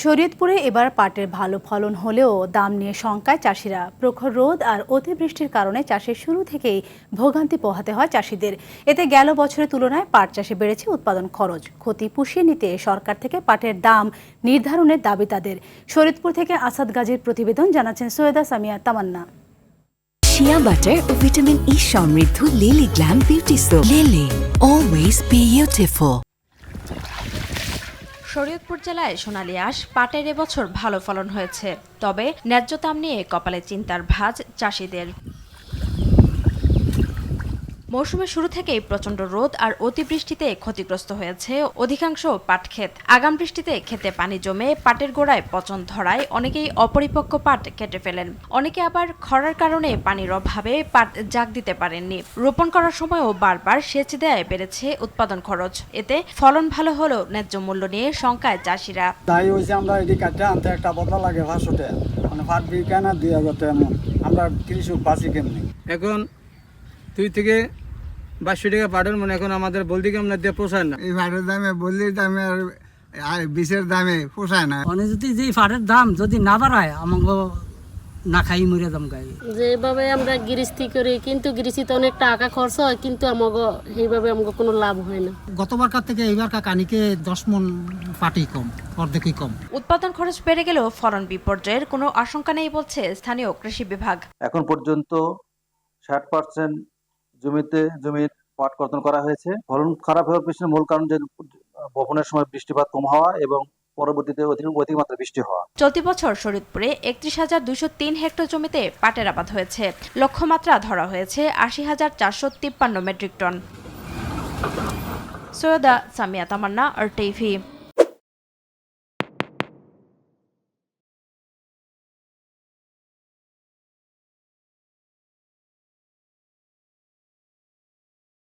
শরীয়তপুরে এবার পাটের ভালো ফলন হলেও দাম নিয়ে শঙ্কায় চাষিরা। প্রখর রোদ আর অতিবৃষ্টির কারণে চাষের শুরু থেকেই ভোগান্তি পোহাতে হয় চাষিদের। এতে গেল বছরের তুলনায় পাট চাষে বেড়েছে উৎপাদন খরচ। ক্ষতি পুষিয়ে নিতে সরকার থেকে পাটের দাম নির্ধারণের দাবি তাদের। শরীয়তপুর থেকে আসাদ গাজীর প্রতিবেদন, জানাচ্ছেন সৈয়দা সামিয়া তামান্না। শিয়া বাটার ও ভিটামিন ই সমৃদ্ধ lily glam beauty soap. Lily, always beautiful. Shariatpur জেলায় সোনালী আঁশ পাটের এবছর ভালো ফলন হয়েছে, তবে ন্যায্য দাম নিয়ে কপালে চিন্তার ভাঁজ চাষিদের। মৌসুমের শুরু থেকেই প্রচণ্ড রোদ আর অতিবৃষ্টিতে ক্ষতিগ্রস্ত হয়েছে অধিকাংশ পাট ক্ষেত। আগাম বৃষ্টিতে ক্ষেতে পানি জমে পাটের গোড়ায় পচন ধরায় অনেকেই অপরিপক্ক পাট কেটে ফেলেন। অনেকে আবার খরার কারণে পানির অভাবে পাট জাগ দিতে পারেননি। রোপণ করার সময়ও বারবার সেচ দেয়ায় বেড়েছে উৎপাদন খরচ। এতে ফলন ভালো হলেও ন্যায্য মূল্য নিয়ে শঙ্কায় চাষিরা। তাই হয়েছে আমরা এদিকে কাটতে আনতে একটা বদলা লাগে 500 টাকা, মানে পাট বিঘা না 2000 টাকা এমন। আমরা কৃষক বাঁচি কেমনি? এখন 2 থেকে 2200 টাকা পাটের মনে এখন আমাদের বলতে কি আমরা দিয়ে পোষায় না। এই পাটের দামে বললির দামে আর বিষের দামে পোষায় না। মানে যদি যে পাটের দাম যদি না বাড়ায় আমাকে না খাই মরে দাম গাই। যেভাবে আমরা গৃহস্থী করি, কিন্তু গৃহস্থিতে অনেক টাকা খরচ হয়, কিন্তু আমাকে এইভাবে আমাকে কোনো লাভ হয় না। গতবারকার থেকে এইবারকার কানিকে 10 মন পাটই কম, অর্ধেকই কম। উৎপাদন খরচ বেড়ে গেলেও ফলন বিপর্যয়ের কোনো আশঙ্কা নেই বলছে স্থানীয় কৃষি বিভাগ। এখন পর্যন্ত 60% জমির পাট কর্তন করা হয়েছে। ফলন খারাপ হওয়ার পিছনে মূল কারণ যে বপনের সময় বৃষ্টিপাত কম হওয়া এবং পরবর্তীতে অতিমাত্রা বৃষ্টি হওয়া। চলতি বছর শরীয়তপুরে 31,203 হেক্টর জমিতে পাটের আবাদ হয়েছে। লক্ষ্যমাত্রা ধরা হয়েছে 80,453 মেট্রিক টন। সৈয়দা সামিয়া তামান্না, RTV।